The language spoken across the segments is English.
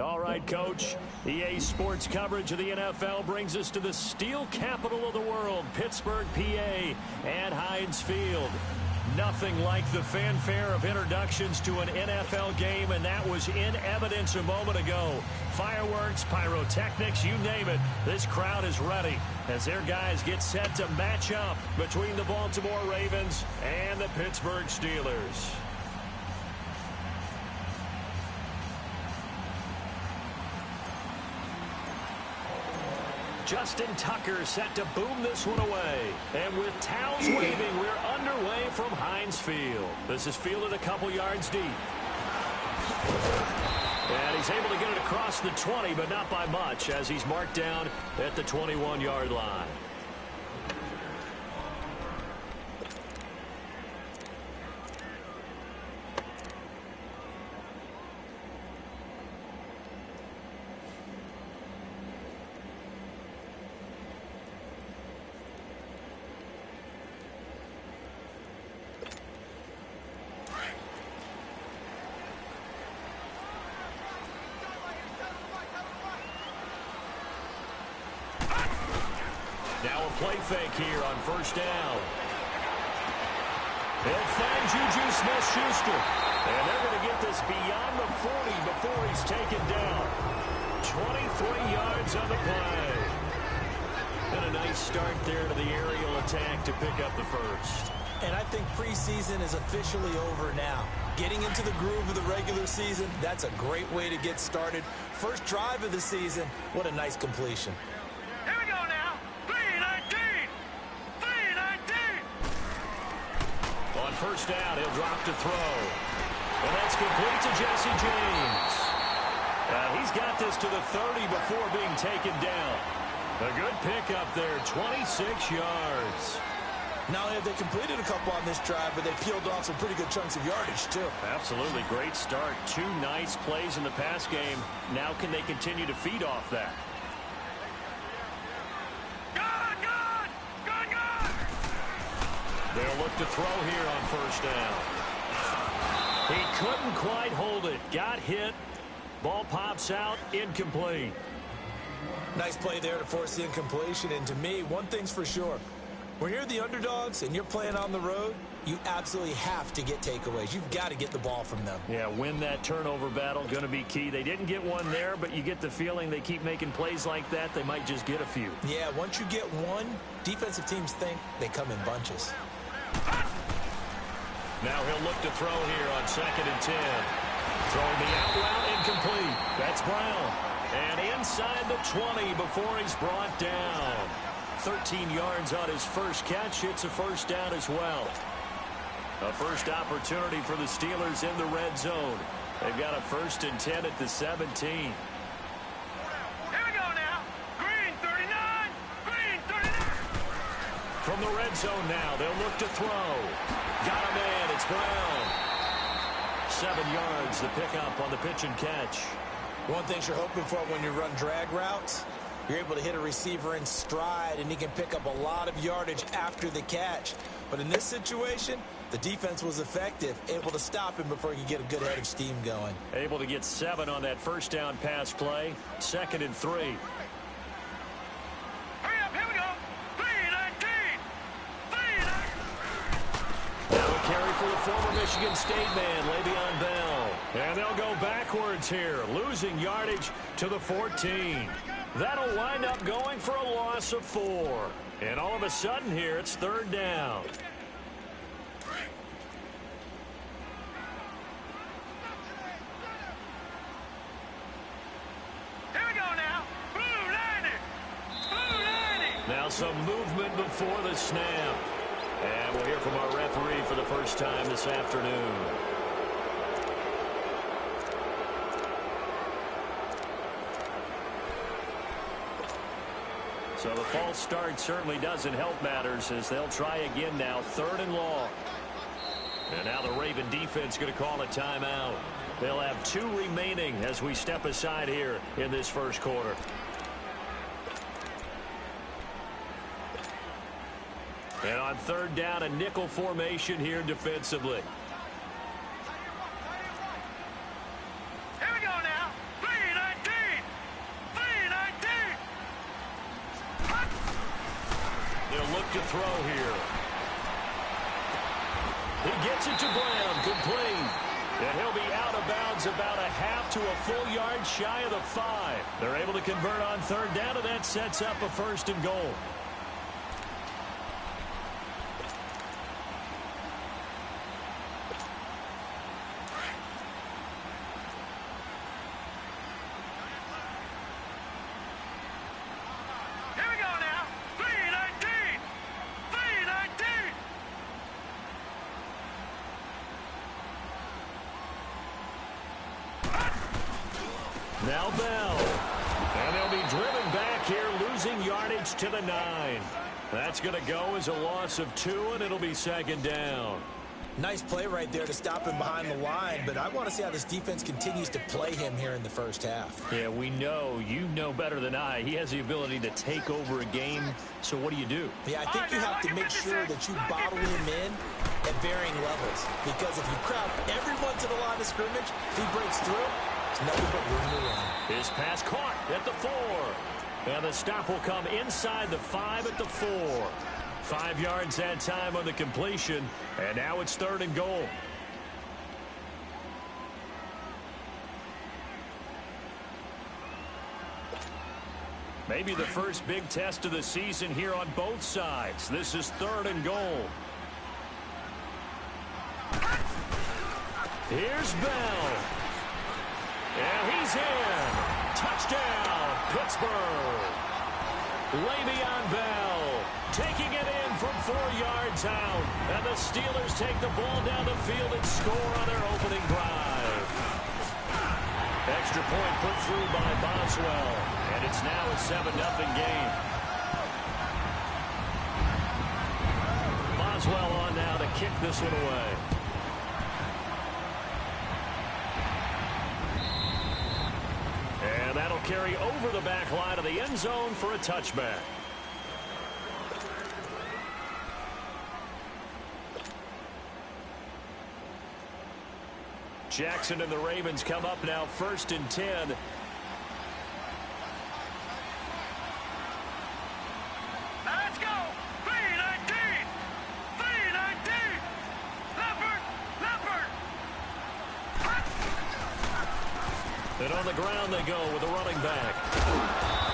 All right, Coach. EA Sports coverage of the NFL brings us to the steel capital of the world, Pittsburgh, PA, and Heinz Field. Nothing like the fanfare of introductions to an NFL game, and that was in evidence a moment ago. Fireworks, pyrotechnics, you name it. This crowd is ready as their guys get set to match up between the Baltimore Ravens and the Pittsburgh Steelers. Justin Tucker set to boom this one away. And with towels waving, we're underway from Heinz Field. This is fielded a couple yards deep. And he's able to get it across the 20, but not by much, as he's marked down at the 21-yard line. Now a play fake here on first down. He'll find Juju Smith-Schuster. And they're going to get this beyond the 40 before he's taken down. 23 yards on the play. And a nice start there to the aerial attack to pick up the first. And I think preseason is officially over now. Getting into the groove of the regular season, that's a great way to get started. First drive of the season, what a nice completion. Here we go now. 3-19. 3-19. On first down, he'll drop to throw. And that's complete to Jesse James. He's got this to the 30 before being taken down. A good pickup there, 26 yards. Not only have they completed a couple on this drive, but they peeled off some pretty good chunks of yardage, too. Absolutely. Great start. Two nice plays in the pass game. Now can they continue to feed off that? Good! They'll look to throw here on first down. He couldn't quite hold it. Got hit. Ball pops out. Incomplete. Nice play there to force the incompletion. And to me, one thing's for sure. When you're the underdogs and you're playing on the road, you absolutely have to get takeaways. You've got to get the ball from them. Yeah, win that turnover battle, going to be key. They didn't get one there, but you get the feeling they keep making plays like that, they might just get a few. Yeah, once you get one, defensive teams think they come in bunches. Now he'll look to throw here on 2nd and 10. Throwing the out route incomplete. That's Brown. And inside the 20 before he's brought down. 13 yards on his first catch. It's a first down as well. A first opportunity for the Steelers in the red zone. They've got a 1st and 10 at the 17. Here we go now. Green 39. Green 39. From the red zone now, they'll look to throw. Got him in. It's Brown. 7 yards, the pickup on the pitch and catch. One thing you're hoping for when you run drag routes, you're able to hit a receiver in stride, and he can pick up a lot of yardage after the catch. But in this situation, the defense was effective, able to stop him before he could get a good head of steam going. Able to get 7 on that first down pass play. 2nd and 3. Hurry up, here we go. 3-19. 3-19. Now a carry for the former Michigan State man, Le'Veon Bell. And they'll go backwards here, losing yardage to the 14. That'll wind up going for a loss of 4. And all of a sudden here, it's 3rd down. Here we go now. Blue 90. Blue 90. Now some movement before the snap. And we'll hear from our referee for the first time this afternoon. So the false start certainly doesn't help matters as they'll try again now. 3rd and long. And now the Raven defense going to call a timeout. They'll have 2 remaining as we step aside here in this first quarter. And on 3rd down, a nickel formation here defensively. Here we go now. 3-19. 3-19. They'll look to throw here. He gets it to Brown, complete. And he'll be out of bounds about a half to a full yard shy of the 5. They're able to convert on 3rd down, and that sets up a 1st and goal. Here we go now. 3-19. 3-19. Now Bell. And they'll be driven back here, losing yardage to the 9. That's going to go as a loss of 2, and it'll be 2nd down. Nice play right there to stop him behind the line, but I want to see how this defense continues to play him here in the first half. Yeah, we know. You know better than I. He has the ability to take over a game. So what do you do? Yeah, I think you have to make sure that you bottle him in at varying levels, because if you crowd everyone to the line of scrimmage, if he breaks through, it's nothing but room to run. His pass caught at the 4. And the stop will come inside the 5 at the 4. 5 yards that time on the completion, and now it's 3rd and goal. Maybe the first big test of the season here on both sides. This is 3rd and goal. Here's Bell. And he's in. Touchdown, Pittsburgh. Le'Veon Bell taking it in from 4 yards out. And the Steelers take the ball down the field and score on their opening drive. Extra point put through by Boswell. And it's now a 7-0 game. Boswell on now to kick this one away. And that'll carry over the back line of the end zone for a touchback. Jackson and the Ravens come up now 1st and 10. Let's go. 3-19. 3-19. Leopard. And on the ground they go with a running back.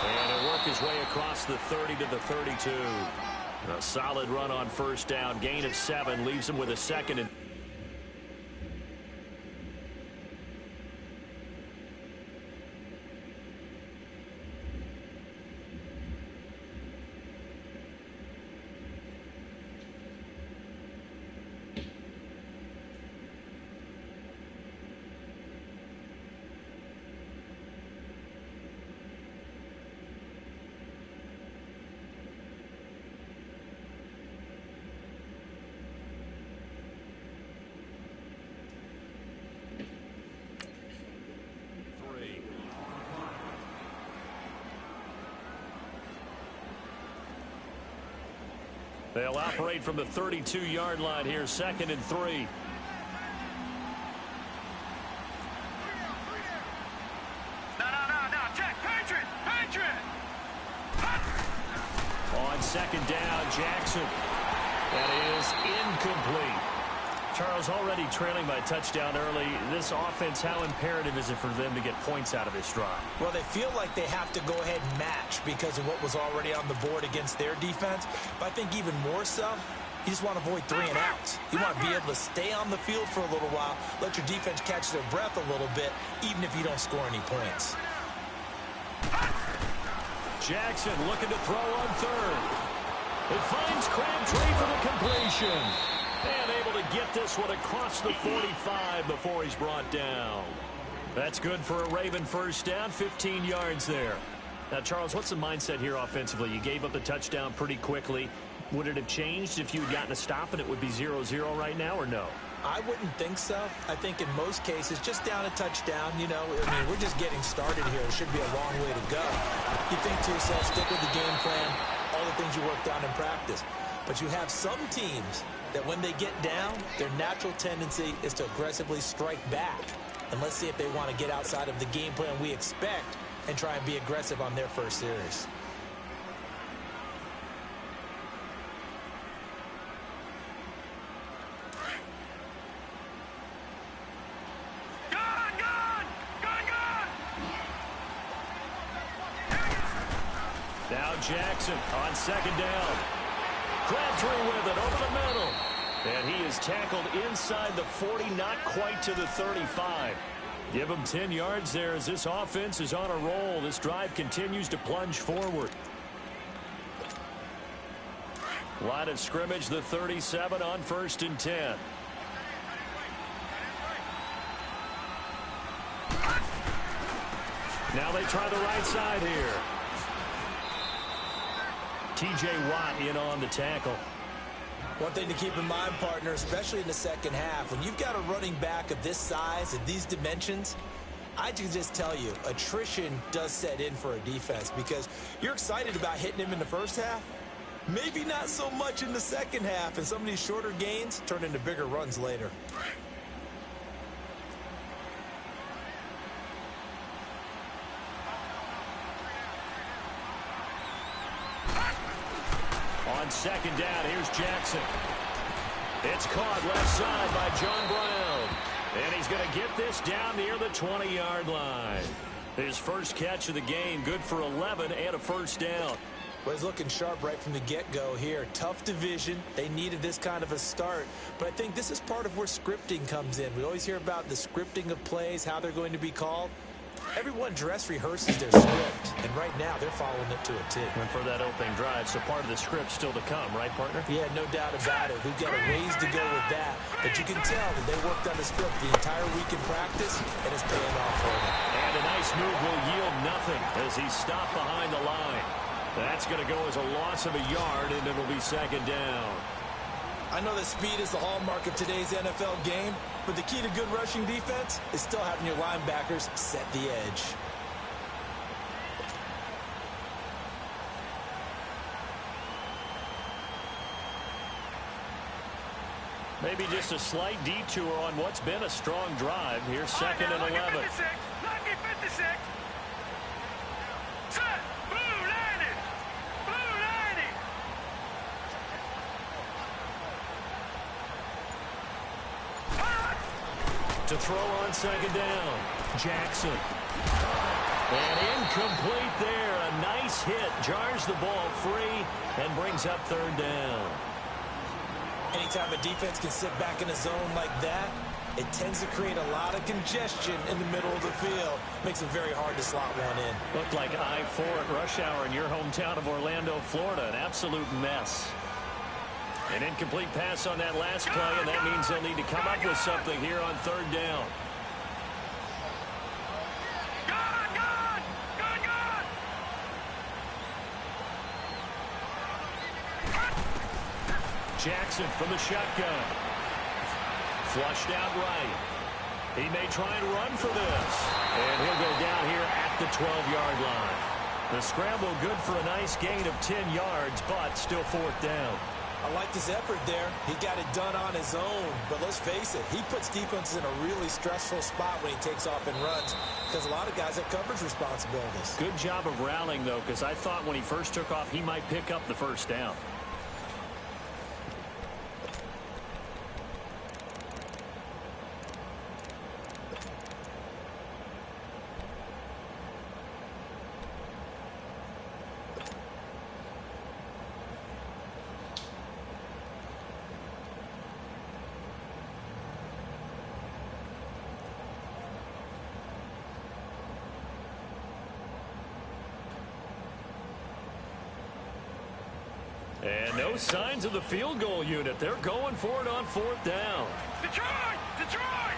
And he'll work his way across the 30 to the 32. A solid run on 1st down. Gain of 7 leaves him with a 2nd and They'll operate from the 32-yard line here, 2nd and 3. No, check, Patriot! On 2nd down, Jackson. That is incomplete. Charles, already trailing by a touchdown early. This offense, how imperative is it for them to get points out of this drive? Well, they feel like they have to go ahead and match because of what was already on the board against their defense. But I think even more so, you just want to avoid 3 and outs. You want to be able to stay on the field for a little while, let your defense catch their breath a little bit, even if you don't score any points. Jackson looking to throw on 3rd. It finds Crabtree for the completion. And able to get this one across the 45 before he's brought down. That's good for a Raven first down, 15 yards there. Now, Charles, what's the mindset here offensively? You gave up the touchdown pretty quickly. Would it have changed if you had gotten a stop and it would be 0-0 right now, or no? I wouldn't think so. I think in most cases, just down a touchdown, you know, I mean, we're just getting started here. It should be a long way to go. You think to yourself, stick with the game plan, all the things you worked on in practice. But you have some teams that when they get down, their natural tendency is to aggressively strike back. And let's see if they want to get outside of the game plan we expect and try and be aggressive on their first series. Now Jackson on 2nd down. Crabtree with it over the middle. And he is tackled inside the 40, not quite to the 35. Give him 10 yards there as this offense is on a roll. This drive continues to plunge forward. Line of scrimmage, the 37 on 1st and 10. Now they try the right side here. T.J. Watt in on the tackle. One thing to keep in mind, partner, especially in the second half, when you've got a running back of this size and these dimensions, I can just tell you, attrition does set in for a defense because you're excited about hitting him in the first half. Maybe not so much in the second half, and some of these shorter gains turn into bigger runs later. On 2nd down, here's Jackson. It's caught left side by John Brown. And he's going to get this down near the 20-yard line. His first catch of the game, good for 11 and a first down. Well, he's looking sharp right from the get-go here. Tough division. They needed this kind of a start. But I think this is part of where scripting comes in. We always hear about the scripting of plays, how they're going to be called. Everyone dress rehearses their script, and right now they're following it to a T. And for that opening drive, so part of the script still to come, right, partner? Yeah, no doubt about it. We've got a ways to go with that, but you can tell that they worked on the script the entire week in practice, and it's paying off for them. And a nice move will yield nothing as he's stopped behind the line. That's going to go as a loss of a yard, and it'll be 2nd down. I know that speed is the hallmark of today's NFL game, but the key to good rushing defense is still having your linebackers set the edge. Maybe just a slight detour on what's been a strong drive. Here's 2nd and 11. 56. Set. Blue landed. To throw on 2nd down, Jackson. And incomplete there. A nice hit. Jars the ball free and brings up 3rd down. Anytime a defense can sit back in a zone like that, it tends to create a lot of congestion in the middle of the field. Makes it very hard to slot one in. Looked like I-4 at rush hour in your hometown of Orlando, Florida. An absolute mess. An incomplete pass on that last play, and that means they'll need to come up with something here on 3rd down. Jackson from the shotgun. Flushed out right. He may try and run for this. And he'll go down here at the 12-yard line. The scramble good for a nice gain of 10 yards, but still 4th down. I like this effort there. He got it done on his own. But let's face it, he puts defenses in a really stressful spot when he takes off and runs because a lot of guys have coverage responsibilities. Good job of rallying, though, because I thought when he first took off, he might pick up the first down. And no signs of the field goal unit. They're going for it on 4th down. Detroit! Detroit!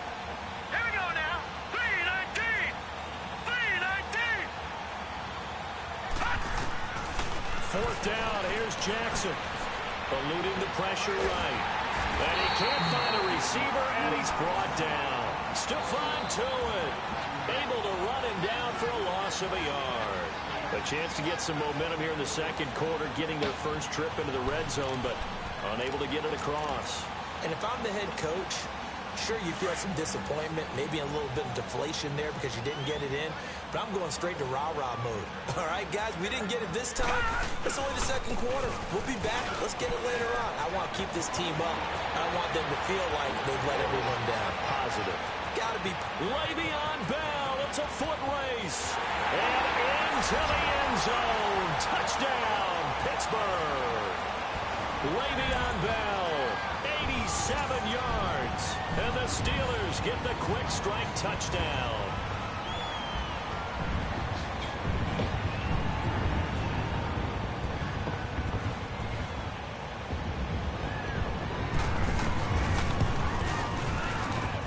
Here we go now. 3-19! 3-19! 4th down. Here's Jackson. Eluding the pressure right. And he can't find a receiver, and he's brought down. Stephon Tuitt able to run him down for a loss of a yard. A chance to get some momentum here in the second quarter, getting their first trip into the red zone, but unable to get it across. And if I'm the head coach, sure you feel some disappointment, maybe a little bit of deflation there because you didn't get it in, but I'm going straight to rah-rah mode. All right, guys, we didn't get it this time. It's only the second quarter. We'll be back. Let's get it later on. I want to keep this team up. I want them to feel like they've let everyone down. Positive. Got to be. Le'Veon Bell. It's a foot race. And into the end zone. Touchdown, Pittsburgh. Le'Veon Bell, 87 yards. And the Steelers get the quick strike touchdown.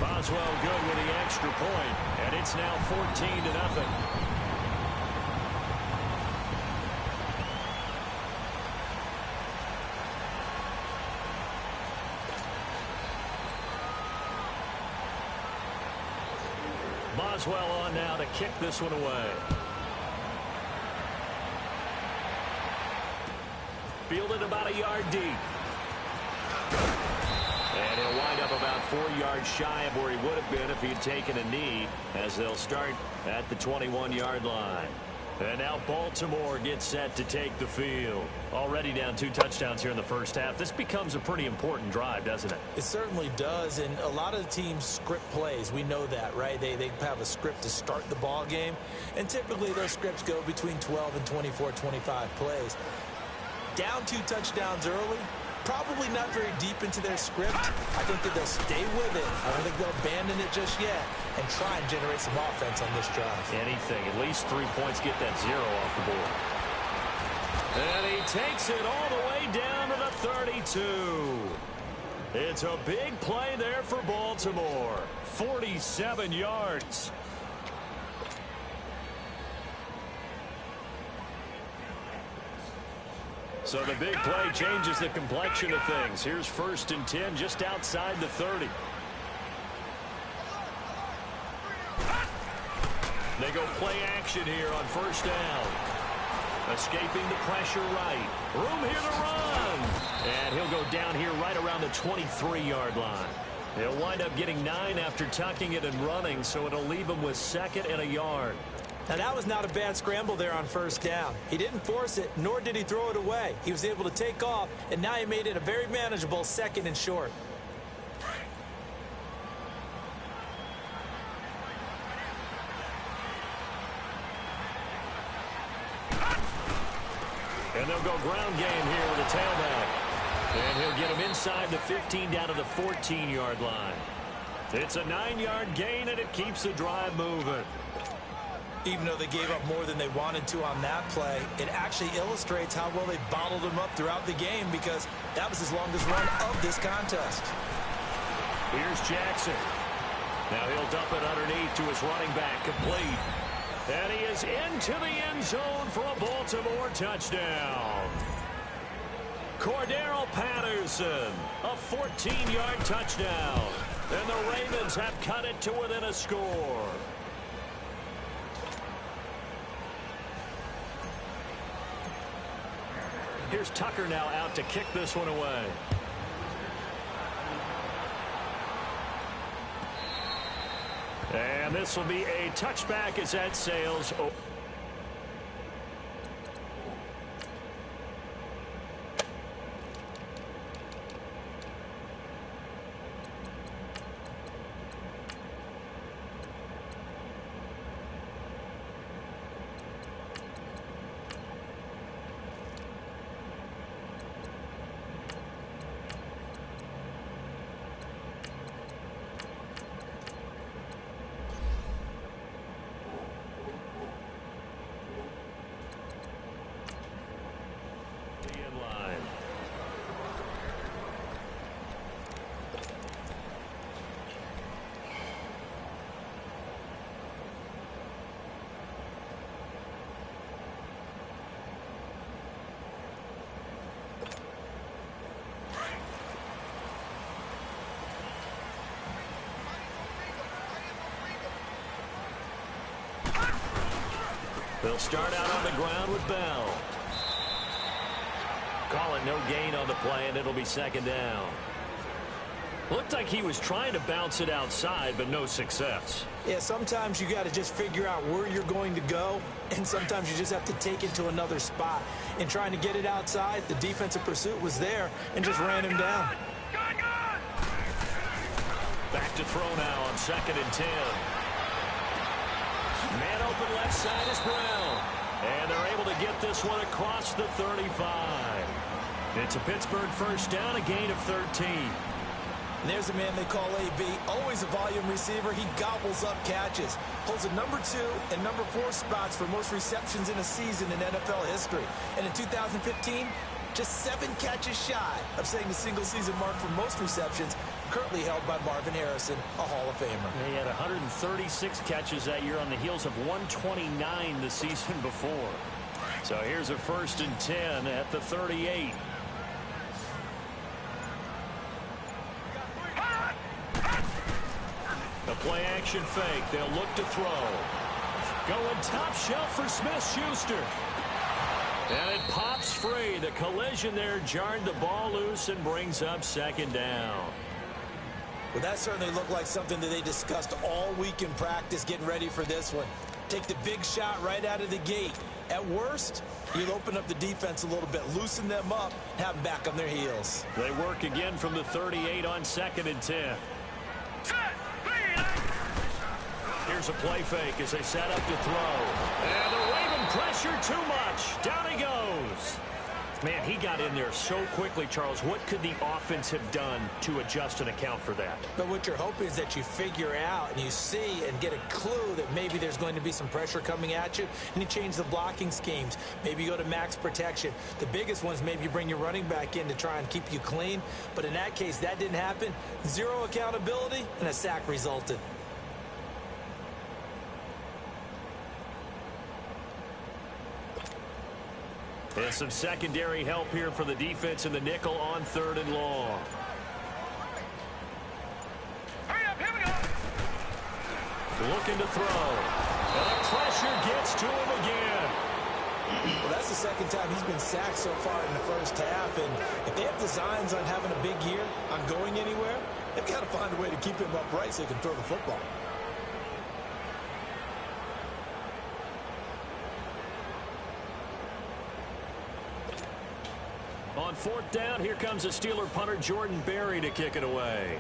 Boswell good with the extra point, and it's now 14-0. Boswell on now to kick this one away. Fielded about a yard deep. And he'll wind up about 4 yards shy of where he would have been if he had taken a knee, as they'll start at the 21-yard line. And now Baltimore gets set to take the field. Already down 2 touchdowns here in the first half. This becomes a pretty important drive, doesn't it? It certainly does, and a lot of the teams script plays. We know that, right? They have a script to start the ball game, and typically those scripts go between 12 and 24, 25 plays. Down 2 touchdowns early, probably not very deep into their script. I think that they'll stay with it. I don't think they'll abandon it just yet and try and generate some offense on this drive. Anything. At least 3 points, get that 0 off the board. And he takes it all the way down to the 32. It's a big play there for Baltimore. 47 yards. So the big play changes the complexion of things. Here's 1st and 10 just outside the 30. They go play action here on 1st down. Escaping the pressure right. Room here to run. And he'll go down here right around the 23-yard line. He'll wind up getting 9 after tucking it and running, so it'll leave him with 2nd and a yard. Now, that was not a bad scramble there on 1st down. He didn't force it, nor did he throw it away. He was able to take off, and now he made it a very manageable 2nd and short. And they'll go ground game here with a tailback. And he'll get him inside the 15 down to the 14-yard line. It's a 9-yard gain, and it keeps the drive moving. Even though they gave up more than they wanted to on that play, it actually illustrates how well they bottled him up throughout the game because that was his longest run of this contest. Here's Jackson. Now he'll dump it underneath to his running back, complete. And he is into the end zone for a Baltimore touchdown. Cordero Patterson, a 14-yard touchdown. And the Ravens have cut it to within a score. Here's here's Tucker now out to kick this one away. And this will be a touchback as that sails. They'll start out on the ground with Bell. Call it no gain on the play, and it'll be second down. Looked like he was trying to bounce it outside, but no success. Yeah, sometimes you got to just figure out where you're going to go, and sometimes you just have to take it to another spot. In trying to get it outside, the defensive pursuit was there and just ran him down. Back to throw now on 2nd and 10. Man open left side is Brown. And they're able to get this one across the 35. It's a Pittsburgh first down, a gain of 13. And there's a man they call AB, always a volume receiver. He gobbles up catches. Holds a number 2 and number 4 spots for most receptions in a season in NFL history. And in 2015, just 7 catches shy of setting the single-season mark for most receptions, currently held by Marvin Harrison, a Hall of Famer. He had 136 catches that year on the heels of 129 the season before. So here's a 1st and 10 at the 38. The play-action fake. They'll look to throw. Going top shelf for Smith-Schuster. And it pops free. The collision there jarred the ball loose and brings up 2nd down. Well, that certainly looked like something that they discussed all week in practice getting ready for this one. Take the big shot right out of the gate. At worst, you'll open up the defense a little bit, loosen them up, have them back on their heels. They work again from the 38 on 2nd and 10. Here's a play fake as they set up to throw. And they're waving pressure too much. Down he goes. Man, he got in there so quickly, Charles. What could the offense have done to adjust and account for that? But what you're hoping is that you figure out and you see and get a clue that maybe there's going to be some pressure coming at you, and you change the blocking schemes. Maybe you go to max protection. The biggest ones, maybe you bring your running back in to try and keep you clean. But in that case, that didn't happen. 0 accountability, and a sack resulted. There's some secondary help here for the defense in the nickel on 3rd and long. Hurry up, here we go. Looking to throw. And the pressure gets to him again. Well, that's the 2nd time he's been sacked so far in the first half. And if they have designs on having a big year, on going anywhere, they've got to find a way to keep him upright so he can throw the football. On 4th down, here comes a Steeler punter, Jordan Berry, to kick it away.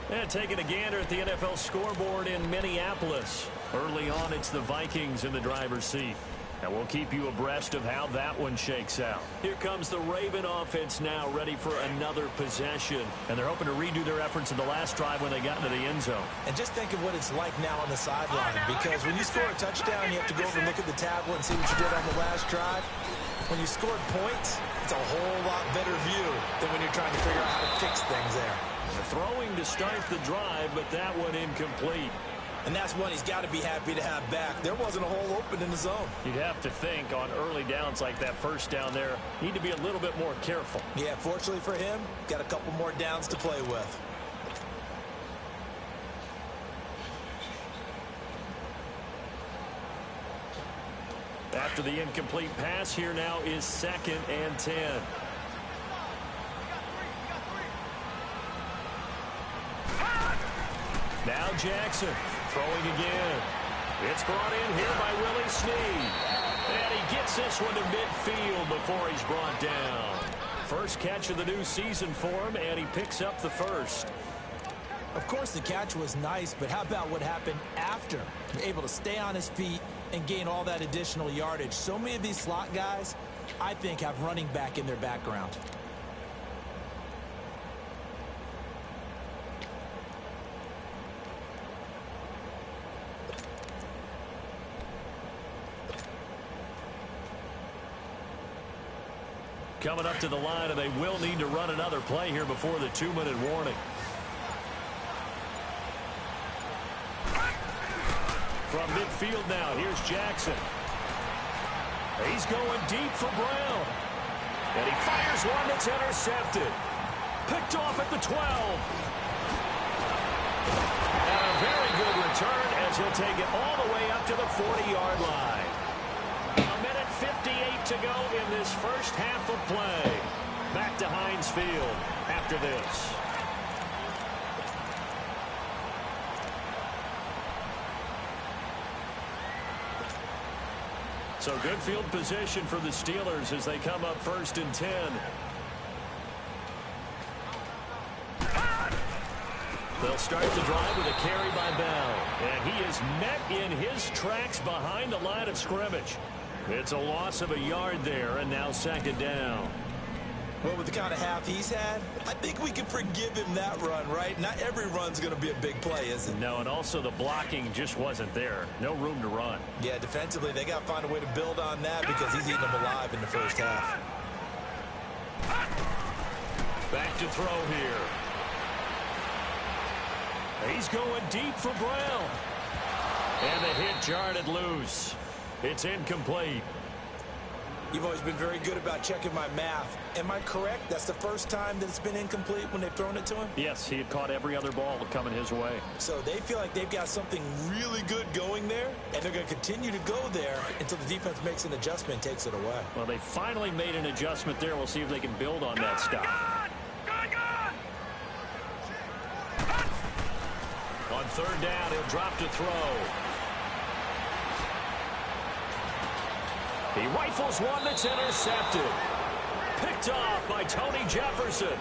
And taking a gander at the NFL scoreboard in Minneapolis. Early on, it's the Vikings in the driver's seat. And we'll keep you abreast of how that one shakes out. Here comes the Raven offense now, ready for another possession. And they're hoping to redo their efforts in the last drive when they got into the end zone. And just think of what it's like now on the sideline. Because when you score a touchdown, you have to go over and look at the tablet and see what you did on the last drive. When you scored points, it's a whole lot better view than when you're trying to figure out how to fix things there. The throwing to start the drive, but that one incomplete. And that's one he's got to be happy to have back. There wasn't a hole open in the zone. You'd have to think on early downs like that first down there, need to be a little bit more careful. Yeah, fortunately for him, got a couple more downs to play with. After the incomplete pass, here now is 2nd and 10. Now Jackson throwing again. It's brought in here by Willie Snead. And he gets this one to midfield before he's brought down. First catch of the new season for him, and he picks up the first. Of course, the catch was nice, but how about what happened after? Able to stay on his feet and gain all that additional yardage. So many of these slot guys, I think, have running back in their background. Coming up to the line, and they will need to run another play here before the 2-minute warning. From midfield now, here's Jackson. He's going deep for Brown. And he fires one that's intercepted. Picked off at the 12. And a very good return as he'll take it all the way up to the 40-yard line. 1:58 to go in this first half of play. Back to Heinz Field after this. So good field position for the Steelers as they come up 1st and 10. They'll start the drive with a carry by Bell. And he is met in his tracks behind the line of scrimmage. It's a loss of a yard there, and now 2nd down. Well, with the kind of half he's had, I think we can forgive him that run, right? Not every run's going to be a big play, is it? No, and also the blocking just wasn't there. No room to run. Yeah, defensively, they got to find a way to build on that because he's eating them alive in the first half. Back to throw here. He's going deep for Brown. And the hit jarred it loose. It's incomplete. You've always been very good about checking my math. Am I correct? That's the first time that it's been incomplete when they've thrown it to him? Yes, he had caught every other ball coming his way. So they feel like they've got something really good going there, and they're going to continue to go there until the defense makes an adjustment and takes it away. Well, they finally made an adjustment there. We'll see if they can build on that stop. On 3rd down, he'll drop to throw. He rifles one that's intercepted. Picked off by Tony Jefferson.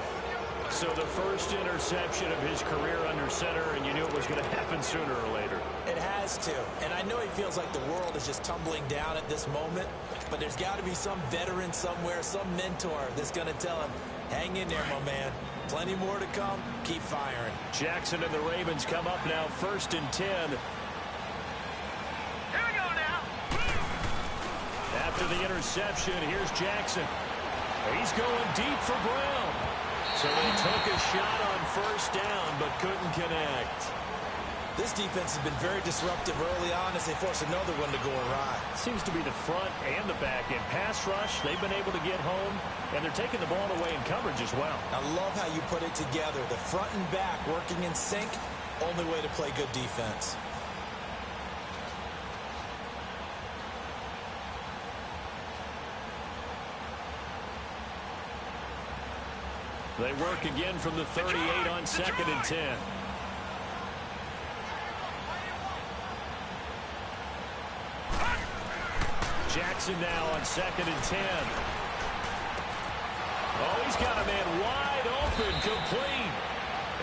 So the first interception of his career under center, and you knew it was going to happen sooner or later. It has to. And I know he feels like the world is just tumbling down at this moment, but there's got to be some veteran somewhere, some mentor that's going to tell him, hang in there, my man. Plenty more to come. Keep firing. Jackson and the Ravens come up now 1st and 10. After the interception, here's Jackson. He's going deep for Brown. So they took a shot on 1st down, but couldn't connect. This defense has been very disruptive early on as they force another one to go awry. Seems to be the front and the back end. Pass rush, they've been able to get home, and they're taking the ball away in coverage as well. I love how you put it together. The front and back working in sync, only way to play good defense. They work again from the 38 on 2nd and 10. Jackson now on 2nd and 10. Oh, he's got a man wide open, complete.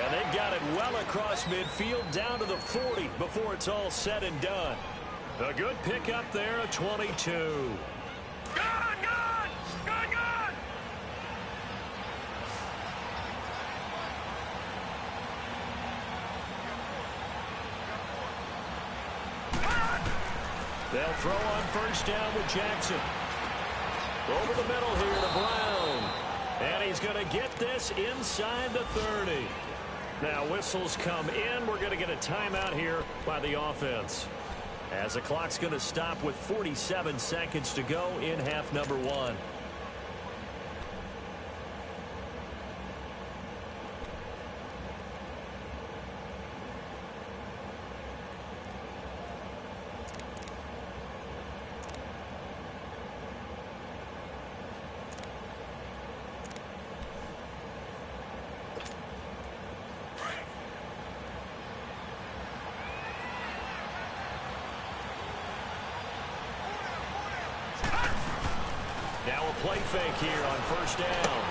And they've got it well across midfield down to the 40 before it's all said and done. A good pickup there, a 22. They'll throw on 1st down with Jackson. Over the middle here to Brown. And he's going to get this inside the 30. Now whistles come in. We're going to get a timeout here by the offense, as the clock's going to stop with 47 seconds to go in half number one. Now a play fake here on first down.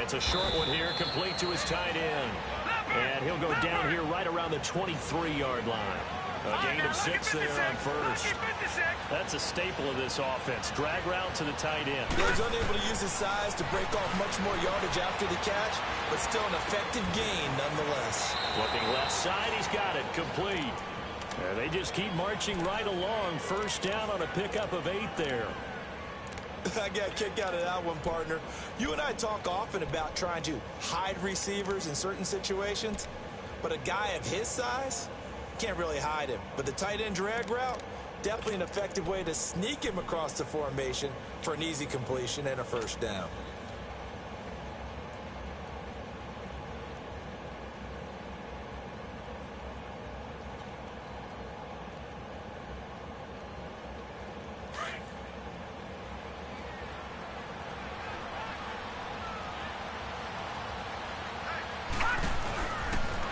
It's a short one here, complete to his tight end. And he'll go down here right around the 23-yard line. A gain of 6 there on first. That's a staple of this offense. Drag route to the tight end. He was unable to use his size to break off much more yardage after the catch, but still an effective gain nonetheless. Looking left side, he's got it, complete. And they just keep marching right along. First down on a pickup of 8 there. I got a kick out of that one, partner. You and I talk often about trying to hide receivers in certain situations, but a guy of his size can't really hide him. But the tight end drag route, definitely an effective way to sneak him across the formation for an easy completion and a first down.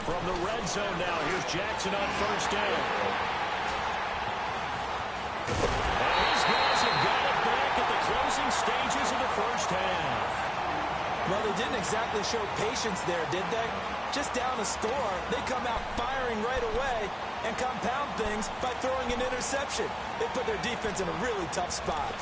From the red zone now, here's Jackson on first down. And these guys have got it back at the closing stages of the first half. Well, they didn't exactly show patience there, did they? Just down a score, they come out firing right away and compound things by throwing an interception. They put their defense in a really tough spot.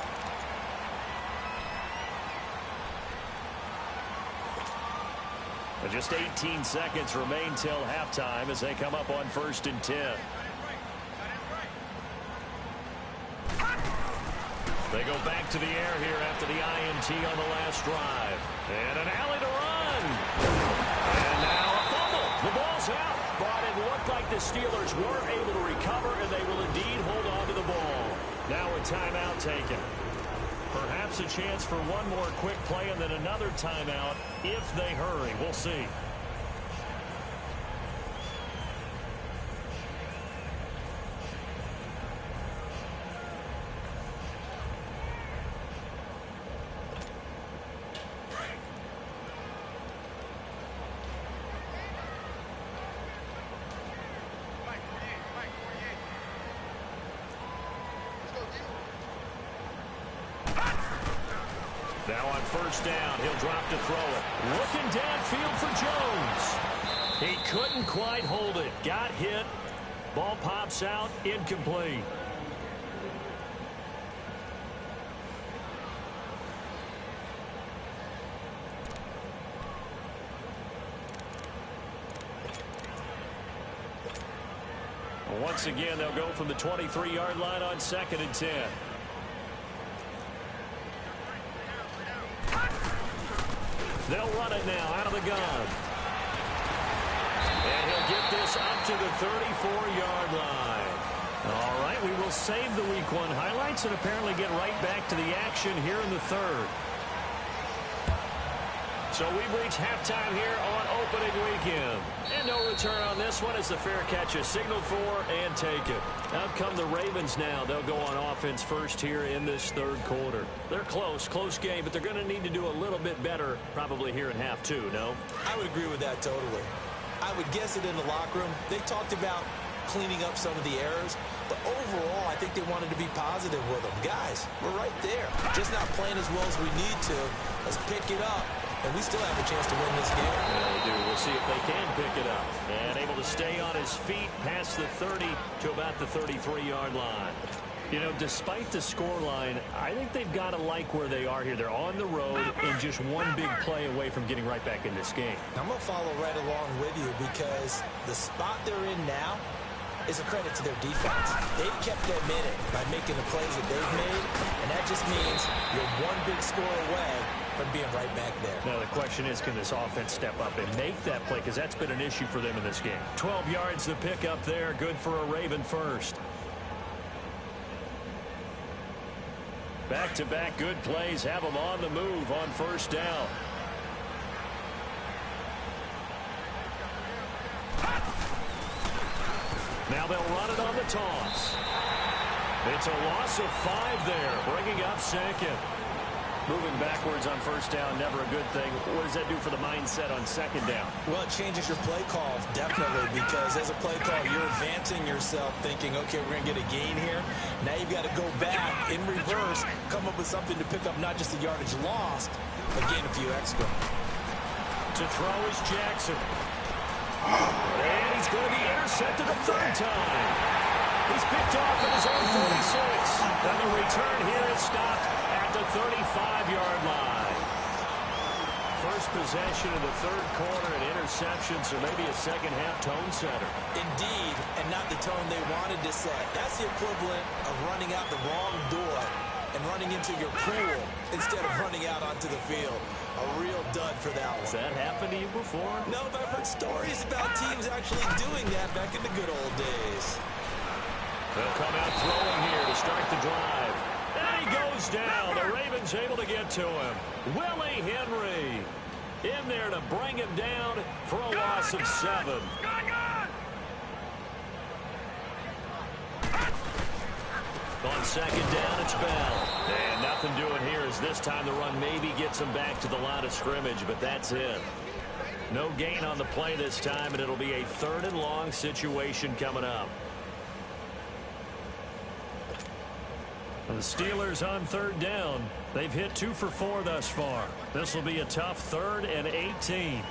Just 18 seconds remain till halftime as they come up on 1st and 10. They go back to the air here after the INT on the last drive. And an alley to run. And now a fumble. The ball's out. But it looked like the Steelers weren't able to recover, and they will indeed hold on to the ball. Now a timeout taken. Perhaps a chance for one more quick play and then another timeout if they hurry. We'll see. Now on first down, he'll drop to throw it. Looking downfield for Jones. He couldn't quite hold it. Got hit. Ball pops out. Incomplete. Once again, they'll go from the 23-yard line on 2nd and 10. They'll run it now out of the gun. And he'll get this up to the 34-yard line. All right, we will save the Week 1 highlights and apparently get right back to the action here in the 3rd. So we've reached halftime here on opening weekend. And no return on this one as the fair catch is signaled for and taken. Out come the Ravens now. They'll go on offense first here in this 3rd quarter. They're close game, but they're going to need to do a little bit better probably here in half 2, no? I would agree with that totally. I would guess it in the locker room. They talked about cleaning up some of the errors, but overall, I think they wanted to be positive with them. Guys, we're right there. Just not playing as well as we need to. Let's pick it up. And we still have a chance to win this game. Yeah, we do. We'll see if they can pick it up. And able to stay on his feet past the 30 to about the 33-yard line. You know, despite the scoreline, I think they've got to like where they are here. They're on the road and just one big play away from getting right back in this game. I'm going to follow right along with you because the spot they're in now is a credit to their defense. They've kept them in it by making the plays that they've made, and that just means you're one big score away from being right back there. Now the question is, can this offense step up and make that play? Because that's been an issue for them in this game. 12 yards to pick up there. Good for a Raven first. Back-to-back good plays have them on the move on first down. Now they'll run it on the toss. It's a loss of 5 there, bringing up second. Moving backwards on first down, never a good thing. What does that do for the mindset on second down? Well, it changes your play call, definitely, because as a play call, you're advancing yourself thinking, okay, we're going to get a gain here. Now you've got to go back in reverse, come up with something to pick up not just the yardage lost, but gain a few extra. To throw is Jackson. And he's going to be intercepted a third time. He's picked off at his own 46. And the return here is stopped at the 35-yard line. First possession in the third quarter, and interception, so maybe a second-half tone setter. Indeed, and not the tone they wanted to set. That's the equivalent of running out the wrong door and running into your pool instead of running out onto the field. A real dud for that one. Has that happened to you before? No, but I've heard stories about teams actually doing that back in the good old days. They'll come out throwing here to start the drive. And he goes down. The Ravens able to get to him. Willie Henry in there to bring him down for a loss of 7. On second down, it's Bell. And nothing doing here as this time the run maybe gets him back to the line of scrimmage, but that's it. No gain on the play this time, and it'll be a 3rd and long situation coming up. The Steelers on 3rd down. They've hit 2 for 4 thus far. This will be a tough 3rd and 18.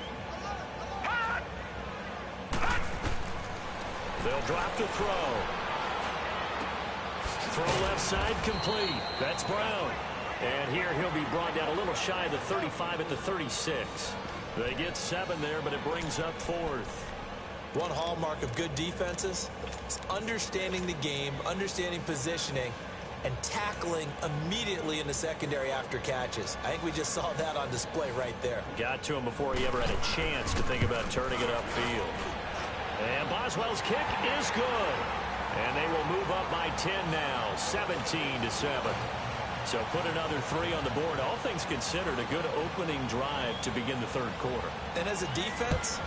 They'll drop to throw. Throw left side complete. That's Brown. And here he'll be brought down a little shy of the 35 at the 36. They get 7 there, but it brings up 4th. One hallmark of good defenses is understanding the game, understanding positioning, and tackling immediately in the secondary after catches. I think we just saw that on display right there. Got to him before he ever had a chance to think about turning it upfield. And Boswell's kick is good. And they will move up by 10 now, 17-7. So put another 3 on the board. All things considered, a good opening drive to begin the third quarter. And as a defense,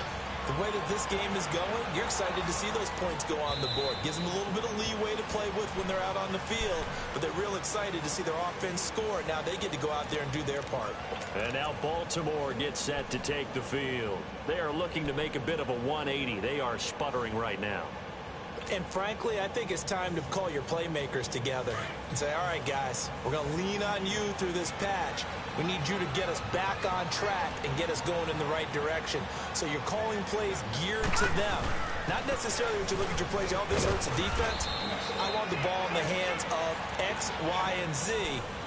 the way that this game is going, you're excited to see those points go on the board. Gives them a little bit of leeway to play with when they're out on the field, but they're real excited to see their offense score. Now they get to go out there and do their part. And now Baltimore gets set to take the field. They are looking to make a bit of a 180. They are sputtering right now. And frankly, I think it's time to call your playmakers together and say, all right, guys, we're going to lean on you through this patch. We need you to get us back on track and get us going in the right direction. So you're calling plays geared to them. Not necessarily when you look at your plays, oh, this hurts the defense. I want the ball in the hands of X, Y, and Z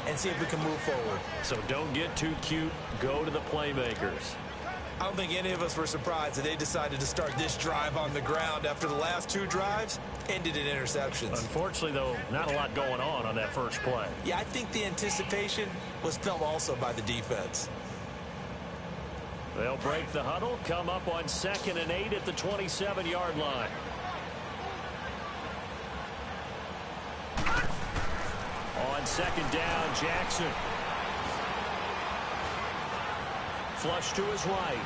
and see if we can move forward. So don't get too cute. Go to the playmakers. I don't think any of us were surprised that they decided to start this drive on the ground after the last 2 drives ended in interceptions. Unfortunately, though, not a lot going on that first play. Yeah, I think the anticipation was felt also by the defense. They'll break the huddle, come up on 2nd and 8 at the 27-yard line. On 2nd down, Jackson. Flush to his right.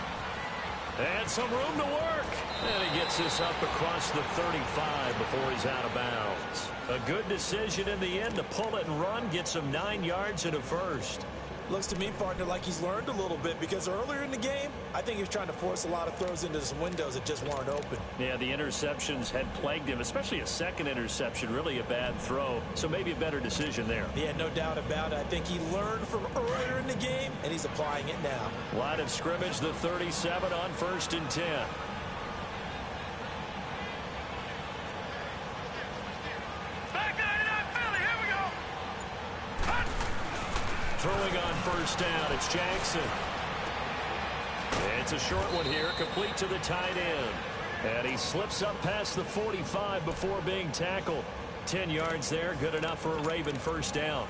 And some room to work. And he gets this up across the 35 before he's out of bounds. A good decision in the end to pull it and run. Gets him 9 yards and a first. Looks to me, partner, like he's learned a little bit because earlier in the game, I think he was trying to force a lot of throws into some windows that just weren't open. Yeah, the interceptions had plagued him, especially a second interception, really a bad throw. So maybe a better decision there. Yeah, no doubt about it. I think he learned from earlier in the game, and he's applying it now. Line of scrimmage, the 37 on 1st and 10. Throwing on 1st down, it's Jackson. It's a short one here, complete to the tight end. And he slips up past the 45 before being tackled. 10 yards there, good enough for a Raven first down.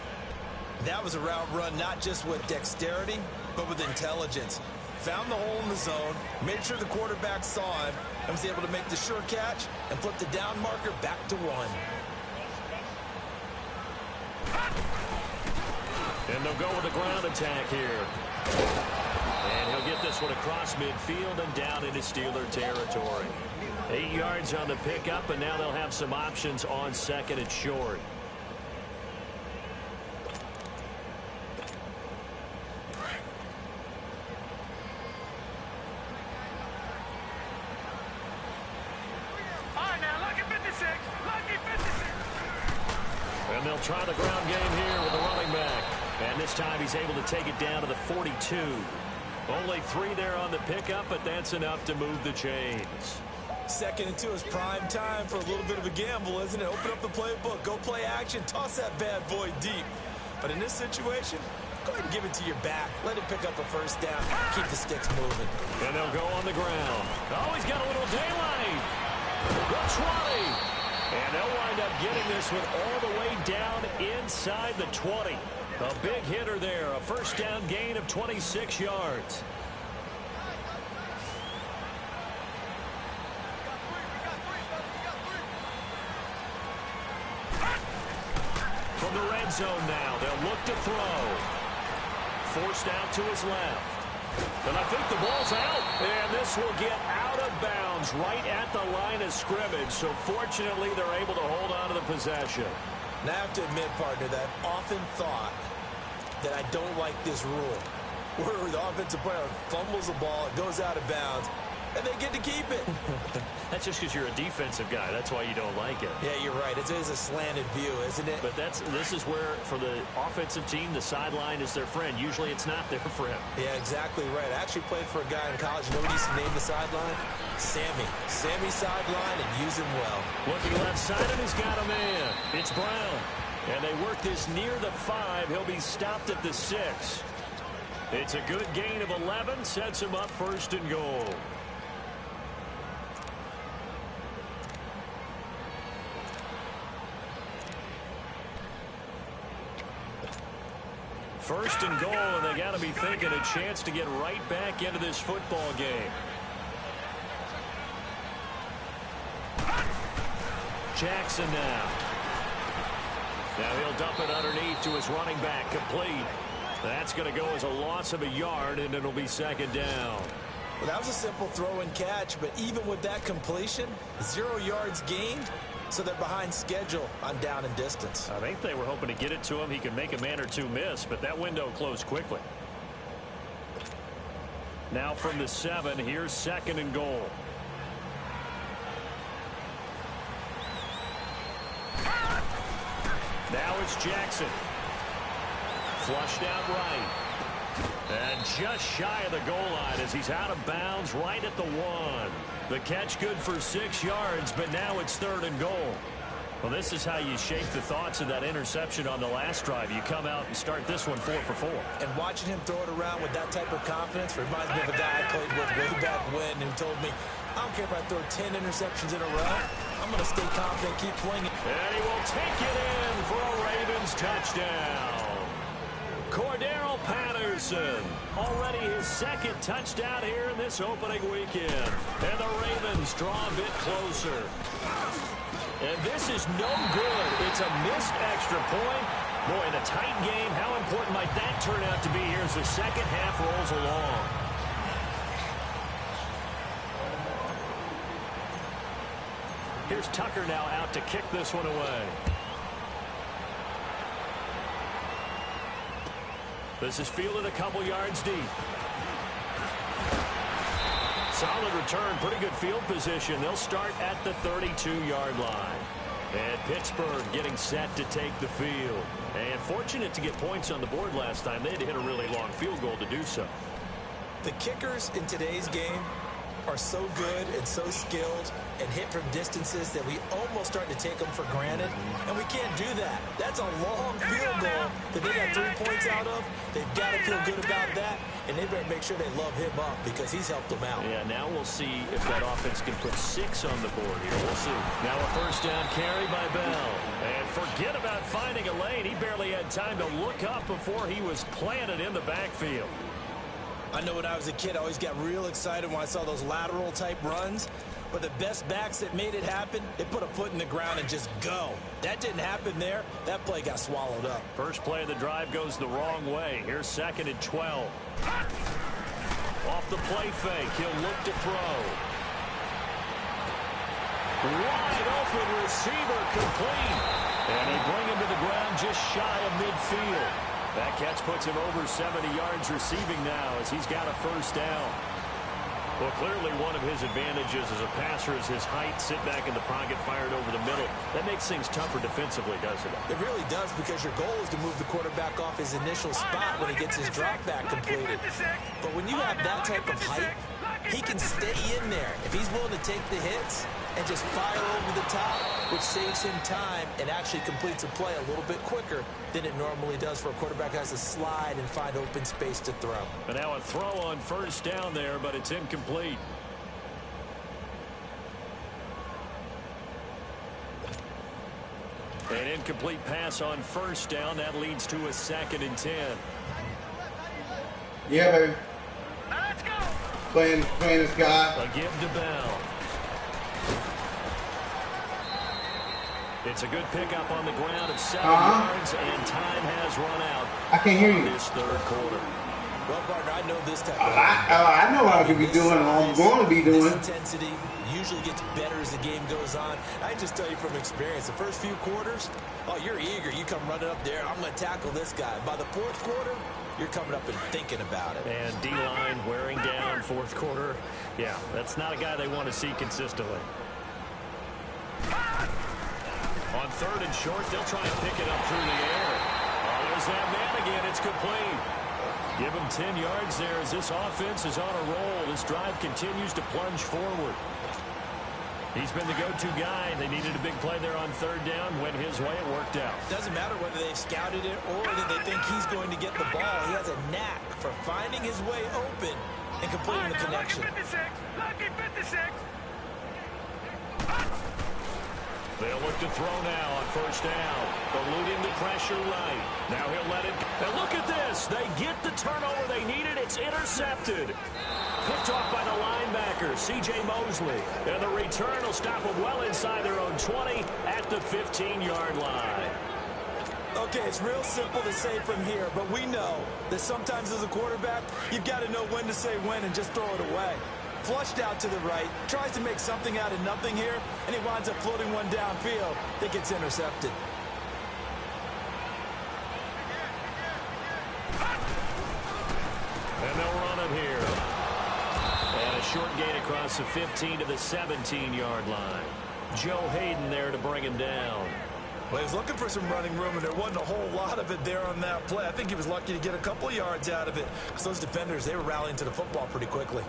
That was a route run not just with dexterity, but with intelligence. Found the hole in the zone, made sure the quarterback saw him, and was able to make the sure catch and flip the down marker back to 1. And they'll go with a ground attack here. And he'll get this one across midfield and down into Steeler territory. 8 yards on the pickup, and now they'll have some options on 2nd and short. And they'll try the ground game here with the running back. And this time he's able to take it down to the 42. Only 3 there on the pickup, but that's enough to move the chains. 2nd and 2 is prime time for a little bit of a gamble, isn't it? Open up the playbook, go play action, toss that bad boy deep. But in this situation, go ahead and give it to your back. Let him pick up a first down. Keep the sticks moving. And they'll go on the ground. Oh, he's got a little daylight. The 20. And they'll wind up getting this one all the way down inside the 20. A big hitter there. A first down gain of 26 yards. From the red zone now, they'll look to throw. Forced out to his left. And I think the ball's out. And this will get out of bounds right at the line of scrimmage. So fortunately, they're able to hold on to the possession. Now I have to admit, partner, that I've often thought that I don't like this rule, where the offensive player fumbles the ball, it goes out of bounds, and they get to keep it. That's just because you're a defensive guy. That's why you don't like it. Yeah, you're right. It is a slanted view, isn't it? But this is where, for the offensive team, the sideline is their friend. Usually it's not there for him. Yeah, exactly right. I actually played for a guy in college. You know what he used to name the sideline? Sammy. Sammy sideline, and use him well. Looking left side, and he's got a man. It's Brown. And they work this near the 5. He'll be stopped at the 6. It's a good gain of 11. Sets him up 1st and goal. First and goal, and they got to be thinking a chance to get right back into this football game. Jackson now. Now he'll dump it underneath to his running back, complete. That's going to go as a loss of a yard, and it'll be 2nd down. Well, that was a simple throw and catch, but even with that completion, 0 yards gained. So they're behind schedule on down and distance. I think they were hoping to get it to him. He could make a man or two miss, but that window closed quickly. Now from the 7, here's 2nd and goal. Now it's Jackson. Flushed out right. And just shy of the goal line as he's out of bounds right at the 1. The catch good for 6 yards, but now it's 3rd and goal. Well, this is how you shape the thoughts of that interception on the last drive. You come out and start this one 4 for 4. And watching him throw it around with that type of confidence reminds me of a guy I played with way back when who told me, I don't care if I throw 10 interceptions in a row. I'm going to stay confident, keep flinging. And he will take it in for a Ravens touchdown. Cordero Patterson, already his 2nd touchdown here in this opening weekend. And the Ravens draw a bit closer. And this is no good. It's a missed extra point. Boy, in a tight game, how important might that turn out to be here as the second half rolls along? Here's Tucker now out to kick this one away. This is fielded a couple yards deep. Solid return, pretty good field position. They'll start at the 32-yard line. And Pittsburgh getting set to take the field. And fortunate to get points on the board last time. They had to hit a really long field goal to do so. The kickers in today's game are so good and so skilled and hit from distances that we almost start to take them for granted, and we can't do that. That's a long field goal that they got 3 points out of. They've got to feel good about that, and they better make sure they love him up because he's helped them out. Yeah, now we'll see if that offense can put 6 on the board here. We'll see. Now a first down carry by Bell. And forget about finding a lane. He barely had time to look up before he was planted in the backfield. I know when I was a kid, I always got real excited when I saw those lateral-type runs. But the best backs that made it happen, they put a foot in the ground and just go. That didn't happen there. That play got swallowed up. First play of the drive goes the wrong way. Here's 2nd and 12. Off the play fake, he'll look to throw. Wide open receiver, complete. And they bring him to the ground just shy of midfield. That catch puts him over 70 yards receiving now as he's got a first down. Well, clearly one of his advantages as a passer is his height. Sit back in the pocket, fired over the middle. That makes things tougher defensively, doesn't it? It really does, because your goal is to move the quarterback off his initial spot when he gets his drop back completed. But when you have that type of height, he can stay in there. If he's willing to take the hits and just fire over the top, which saves him time and actually completes a play a little bit quicker than it normally does for a quarterback who has to slide and find open space to throw. But now a throw on first down there, but it's incomplete. An incomplete pass on first down. That leads to a 2nd and 10. Yeah, baby. Let's go. Playing this guy. A give to Bell. It's a good pickup on the ground of 7 yards, and time has run out. I can't hear you. This third quarter. Well, partner, I know this type of I know what I could be doing, or I'm going to be doing. This intensity usually gets better as the game goes on. I can just tell you from experience, the first few quarters, oh, you're eager. You come running up there, I'm going to tackle this guy. By the fourth quarter, you're coming up and thinking about it. And D-line wearing down fourth quarter. Yeah, that's not a guy they want to see consistently. On 3rd and short, they'll try and pick it up through the air. Oh, there's that man again. It's complete. Give him 10 yards there as this offense is on a roll. This drive continues to plunge forward. He's been the go-to guy. They needed a big play there on 3rd down. Went his way. It worked out. Doesn't matter whether they've scouted it or that they think he's going to get the ball. He has a knack for finding his way open and completing the connection. Lucky 56. They'll look to throw now on first down. Eluding the pressure right. Now he'll let it. And look at this. They get the turnover they needed. It's intercepted. Picked off by the linebacker, C.J. Mosley. And the return will stop them well inside their own 20 at the 15-yard line. Okay, it's real simple to say from here, but we know that sometimes as a quarterback, you've got to know when to say when and just throw it away. Flushed out to the right, tries to make something out of nothing here, and he winds up floating one downfield that gets intercepted. And they'll run it here. And a short gain across the 15 to the 17-yard line. Joe Hayden there to bring him down. Well, he was looking for some running room, and there wasn't a whole lot of it there on that play. I think he was lucky to get a couple of yards out of it, because those defenders, they were rallying to the football pretty quickly.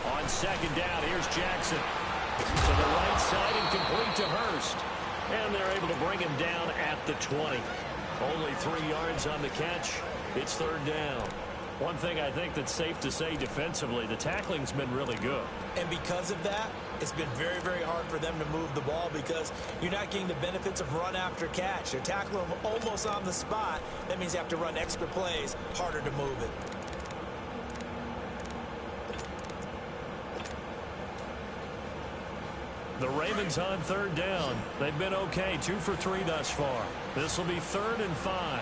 On 2nd down, here's Jackson. To the right side and complete to Hurst. And they're able to bring him down at the 20. Only 3 yards on the catch. It's 3rd down. One thing I think that's safe to say defensively, the tackling's been really good. And because of that, it's been very, very hard for them to move the ball because you're not getting the benefits of run after catch. They're tackling them almost on the spot. That means you have to run extra plays, harder to move it. The Ravens on 3rd down. They've been okay, 2 for 3 thus far. This will be 3rd and 5.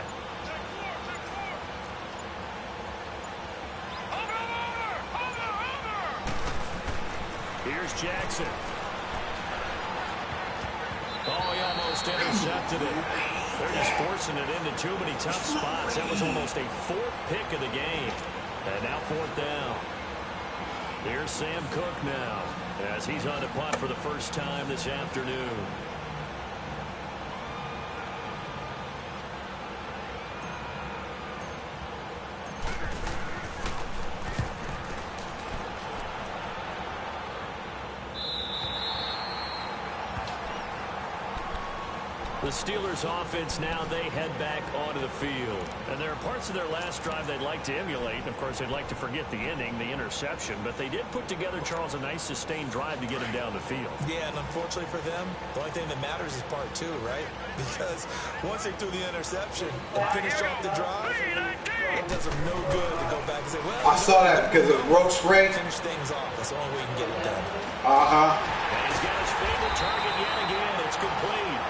Here's Jackson. Oh, he almost intercepted it. They're just forcing it into too many tough spots. That was almost a fourth pick of the game. And now fourth down. Here's Sam Cook now as he's on to punt for the first time this afternoon. The Steelers offense now, they head back onto the field. And there are parts of their last drive they'd like to emulate. Of course, they'd like to forget the ending, the interception. But they did put together, Charles, a nice sustained drive to get him down the field. Yeah, and unfortunately for them, the only thing that matters is part two, right? Because once they threw the interception and finished off the drive, it does them no good to go back and say, well, I saw that because of road straight. Finish things off. That's the only way you can get it done. And he's got his favorite target yet again. It's complete.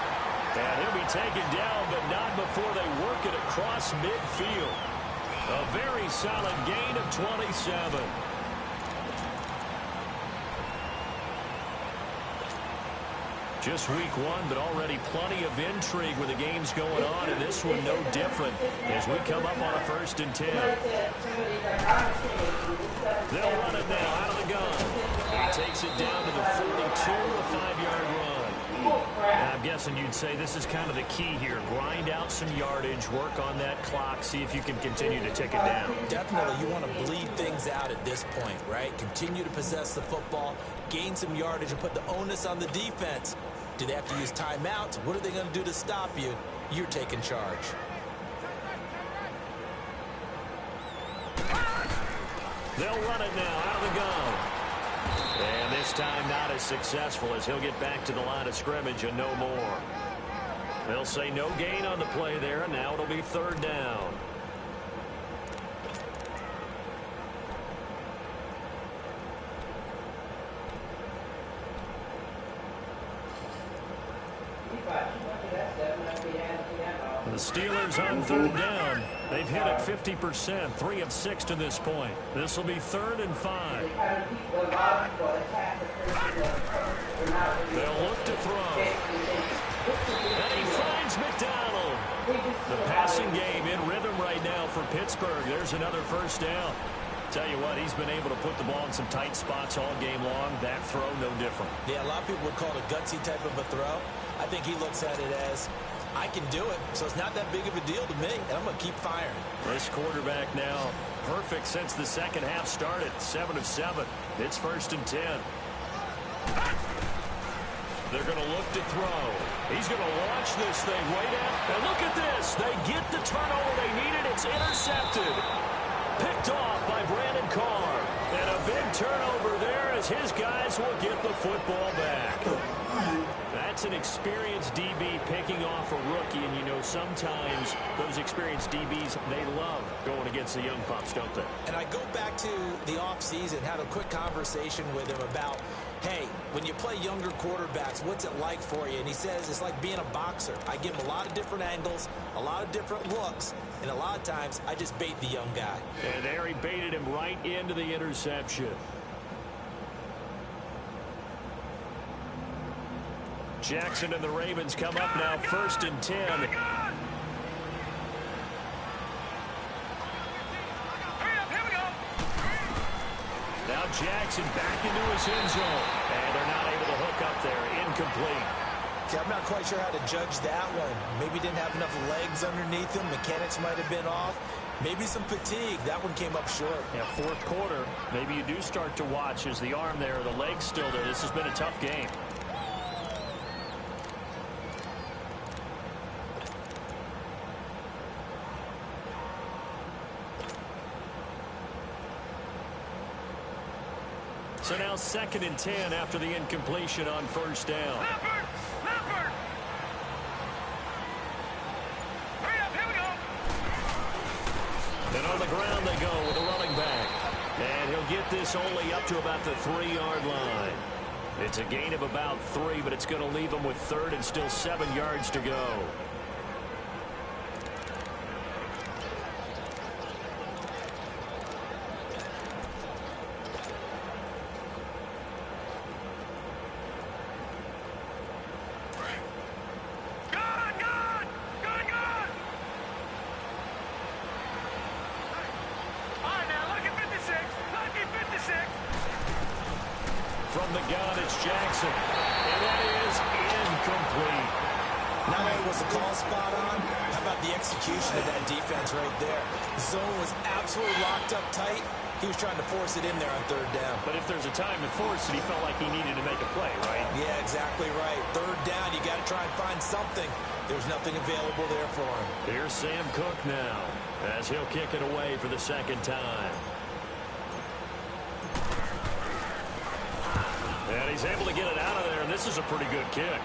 And he'll be taken down, but not before they work it across midfield. A very solid gain of 27. Just week one, but already plenty of intrigue with the games going on, and this one no different as we come up on a 1st and 10. They'll run it now out of the gun. He takes it down to the 42, a 5-yard run. And I'm guessing you'd say this is kind of the key here. Grind out some yardage, work on that clock, see if you can continue to tick it down. Definitely. You want to bleed things out at this point, right? Continue to possess the football, gain some yardage, and put the onus on the defense. Do they have to use timeouts? What are they going to do to stop you? You're taking charge. They'll run it now out of the gun. And this time not as successful as he'll get back to the line of scrimmage and no more. They'll say no gain on the play there, and now it'll be 3rd down. The Steelers on 3rd down. They've hit it 50%, 3 of 6 to this point. This will be 3rd and 5. They'll look to throw. And he finds McDonald. The passing game in rhythm right now for Pittsburgh. There's another 1st down. Tell you what, he's been able to put the ball in some tight spots all game long. That throw, no different. Yeah, a lot of people would call it a gutsy type of a throw. I think he looks at it as, I can do it, so it's not that big of a deal to me, and I'm going to keep firing. This quarterback now perfect since the second half started. 7 of 7. It's 1st and 10. They're going to look to throw. He's going to launch this thing way down. And look at this. They get the turnover they needed. It's intercepted. Picked off by Brandon Carr. And a big turnover there as his guys will get the football back. That's an experienced DB picking off a rookie, and you know sometimes those experienced DBs, they love going against the young pups, don't they? And I go back to the offseason, had a quick conversation with him about, hey, when you play younger quarterbacks, what's it like for you? And he says it's like being a boxer. I give him a lot of different angles, a lot of different looks, and a lot of times I just bait the young guy. And there he baited him right into the interception. Jackson and the Ravens come up now 1st and 10. Now Jackson back into his end zone. And they're not able to hook up there. Incomplete. See, I'm not quite sure how to judge that one. Maybe didn't have enough legs underneath him. Mechanics might have been off. Maybe some fatigue. That one came up short. Yeah, 4th quarter. Maybe you do start to watch as the arm there, the leg's still there. This has been a tough game. So now 2nd and 10 after the incompletion on 1st down. Leopard! Hurry up, here we go! And on the ground they go with a running back. And he'll get this only up to about the 3-yard line. It's a gain of about 3, but it's going to leave him with 3rd and still 7 yards to go. from the gun. It's Jackson. And that is incomplete. Not only was the call spot on, how about the execution of that defense right there? The zone was absolutely locked up tight. He was trying to force it in there on third down. But if there's a time to force it, he felt like he needed to make a play, right? Yeah, exactly right. Third down, you got to try and find something. There's nothing available there for him. Here's Sam Cook now, as he'll kick it away for the second time. And he's able to get it out of there, and this is a pretty good kick.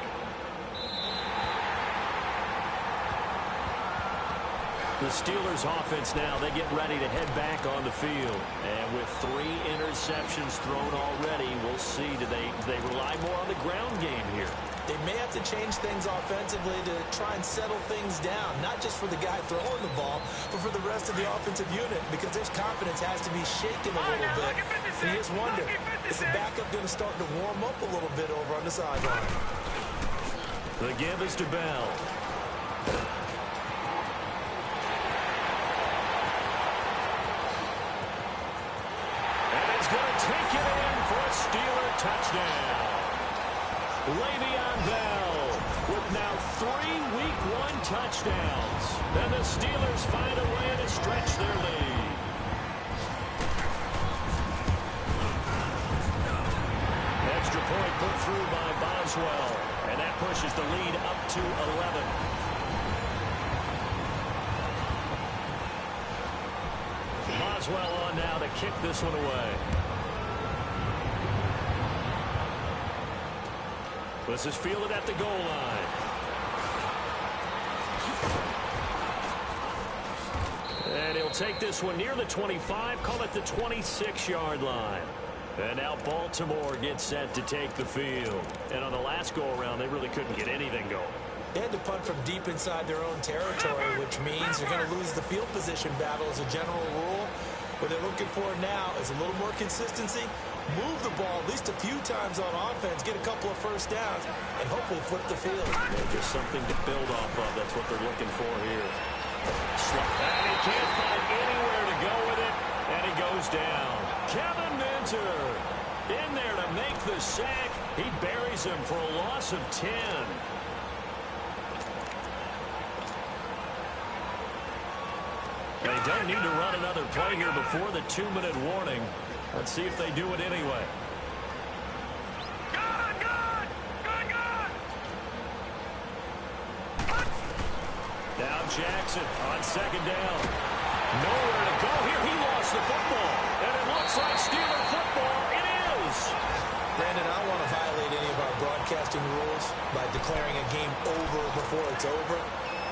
The Steelers offense now, they get ready to head back on the field. And with 3 interceptions thrown already, we'll see, do they rely more on the ground game here? They may have to change things offensively to try and settle things down, not just for the guy throwing the ball, but for the rest of the offensive unit, because their confidence has to be shaken a little bit. And you just wonder, is the backup going to start to warm up a little bit over on the sideline? The give is to Bell. Take it in for a Steeler touchdown. Le'Veon Bell with now 3 Week 1 touchdowns. And the Steelers find a way to stretch their lead. Extra point put through by Boswell. And that pushes the lead up to 11. Boswell on now to kick this one away. This is fielded at the goal line. And he'll take this one near the 25, call it the 26-yard line. And now Baltimore gets set to take the field. And on the last go-around, they really couldn't get anything going. They had to punt from deep inside their own territory, which means they're going to lose the field position battle as a general rule. What they're looking for now is a little more consistency, move the ball at least a few times on offense, get a couple of first downs, and hopefully flip the field. Yeah, just something to build off of. That's what they're looking for here. And he can't find anywhere to go with it, and he goes down. Kevin Minter in there to make the sack. He buries him for a loss of 10. They don't need to run another play here before the 2-minute warning. Let's see if they do it anyway. Now Jackson on second down. Nowhere to go here. He lost the football. And it looks like Steeler football. It is. Brandon, I don't want to violate any of our broadcasting rules by declaring a game over before it's over.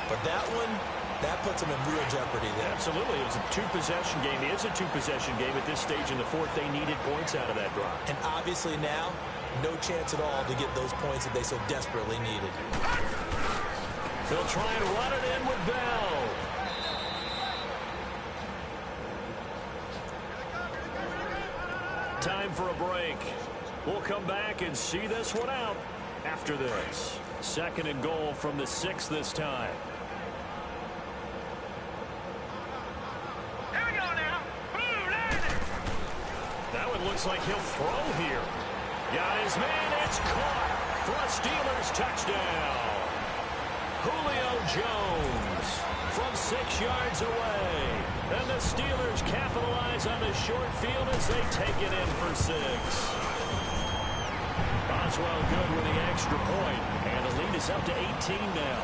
But that one, that puts them in real jeopardy there. Absolutely. It was a 2-possession game. It is a 2-possession game at this stage in the fourth. They needed points out of that drive. And obviously now, no chance at all to get those points that they so desperately needed. They'll try and run it in with Bell. Time for a break. We'll come back and see this one out after this. 2nd and goal from the 6 this time. Here we go now. Blue landing. That one looks like he'll throw here. Got his man. It's caught for a Steelers touchdown. Julio Jones from 6 yards away. And the Steelers capitalize on the short field as they take it in for 6. Boswell good with the extra point, and the lead is up to 18 now.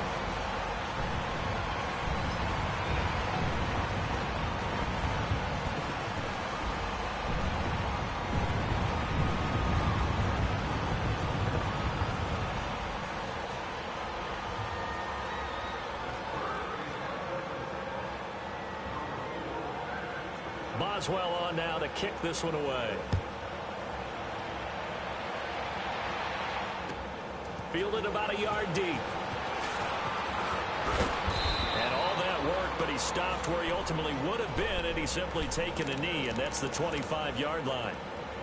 Boswell on now to kick this one away. Fielded about a yard deep. And all that work, but he stopped where he ultimately would have been, and he's simply taken a knee, and that's the 25-yard line.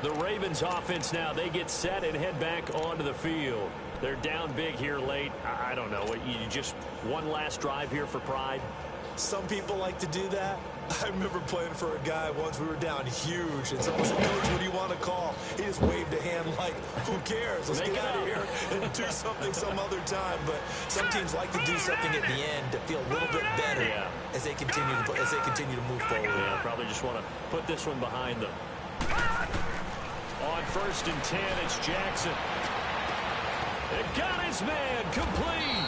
The Ravens offense now, they get set and head back onto the field. They're down big here late. I don't know. You just one last drive here for pride? Some people like to do that. I remember playing for a guy once. We were down huge, and someone said, "Coach, what do you want to call?" He just waved a hand like, "Who cares? Let's get out of here and do something some other time." But some teams like to do something at the end to feel a little bit better as they continue to move forward. Yeah, probably just want to put this one behind them. On 1st and 10, it's Jackson. It got his man complete.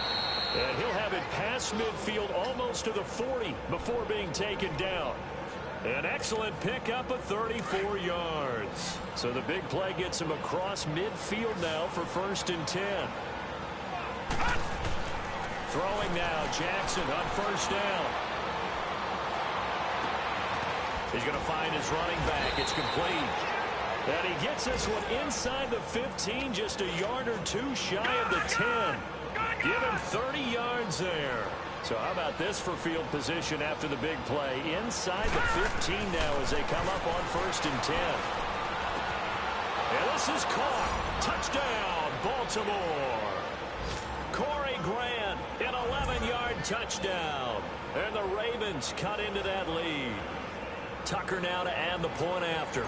And he'll have it past midfield almost to the 40 before being taken down. An excellent pickup of 34 yards. So the big play gets him across midfield now for 1st and 10. Throwing now, Jackson on 1st down. He's going to find his running back. It's complete. And he gets this one inside the 15, just a yard or two shy of the 10. Give him 30 yards there. So how about this for field position after the big play? Inside the 15 now as they come up on 1st and 10. And this is caught. Touchdown, Baltimore. Corey Grant, an 11-yard touchdown. And the Ravens cut into that lead. Tucker now to add the point after.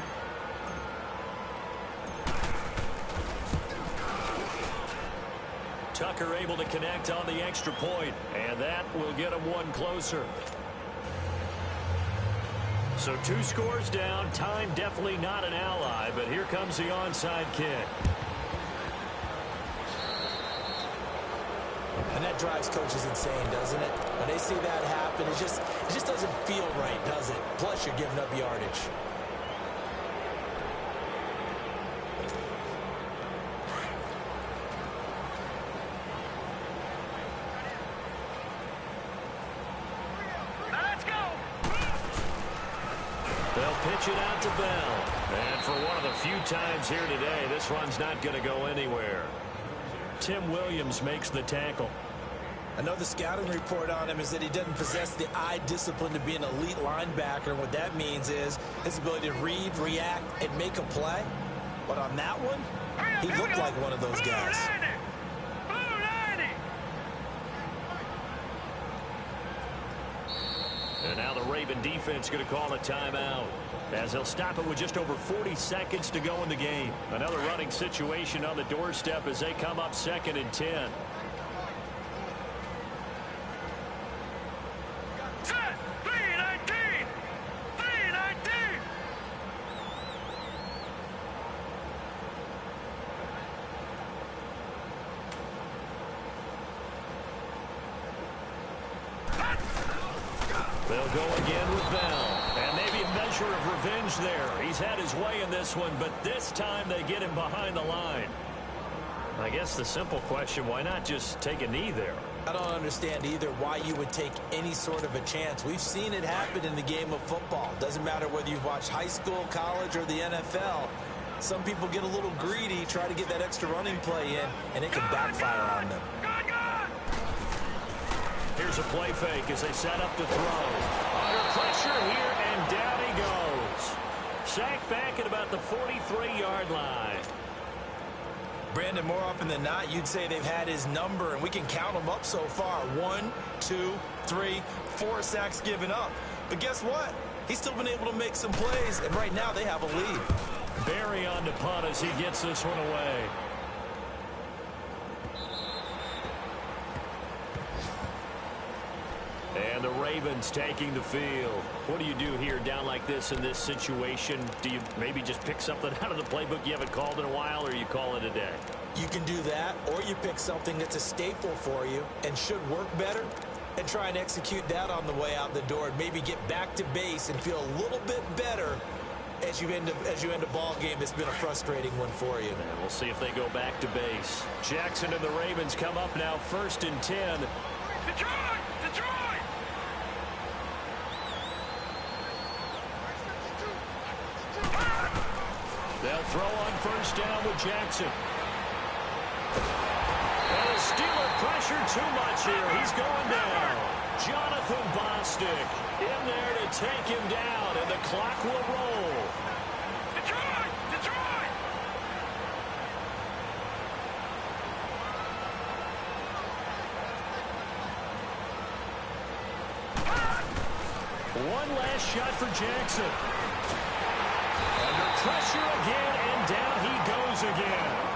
Tucker able to connect on the extra point, and that will get him one closer. So 2 scores down. Time definitely not an ally, but here comes the onside kick. And that drives coaches insane, doesn't it? When they see that happen, it just doesn't feel right, does it? Plus, you're giving up yardage. Pitch it out to Bell. And for one of the few times here today, this run's not going to go anywhere. Tim Williams makes the tackle. I know the scouting report on him is that he doesn't possess the eye discipline to be an elite linebacker. What that means is his ability to read, react, and make a play. But on that one, he looked like one of those guys. And now the Raven defense going to call a timeout as they'll stop it with just over 40 seconds to go in the game. Another running situation on the doorstep as they come up 2nd and 10. Set! 319! 319! They'll go again with Bell. And maybe a measure of revenge there. He's had his way in this one, but this time they get him behind the line. I guess the simple question, why not just take a knee there? I don't understand either why you would take any sort of a chance. We've seen it happen in the game of football. Doesn't matter whether you've watched high school, college, or the NFL. Some people get a little greedy, try to get that extra running play in, and it can backfire on them. Here's a play fake as they set up the throw. Under pressure here, and down he goes. Sacked back at about the 43-yard line. Brandon, more often than not, you'd say they've had his number, and we can count them up so far. 1, 2, 3, 4 sacks given up. But guess what? He's still been able to make some plays, and right now they have a lead. Barry on the punt as he gets this one away. And the Ravens taking the field. What do you do here down like this in this situation? Do you maybe just pick something out of the playbook you haven't called in a while, or you call it a day? You can do that, or you pick something that's a staple for you and should work better and try and execute that on the way out the door and maybe get back to base and feel a little bit better as you end a ball game that's been a frustrating one for you. And we'll see if they go back to base. Jackson and the Ravens come up now 1st and 10. Detroit! Detroit! They'll throw on 1st down with Jackson. And the Steeler pressure too much here. He's going down. Jonathan Bostic in there to take him down, and the clock will roll. Detroit! Detroit! One last shot for Jackson. Under pressure again, and down he goes again.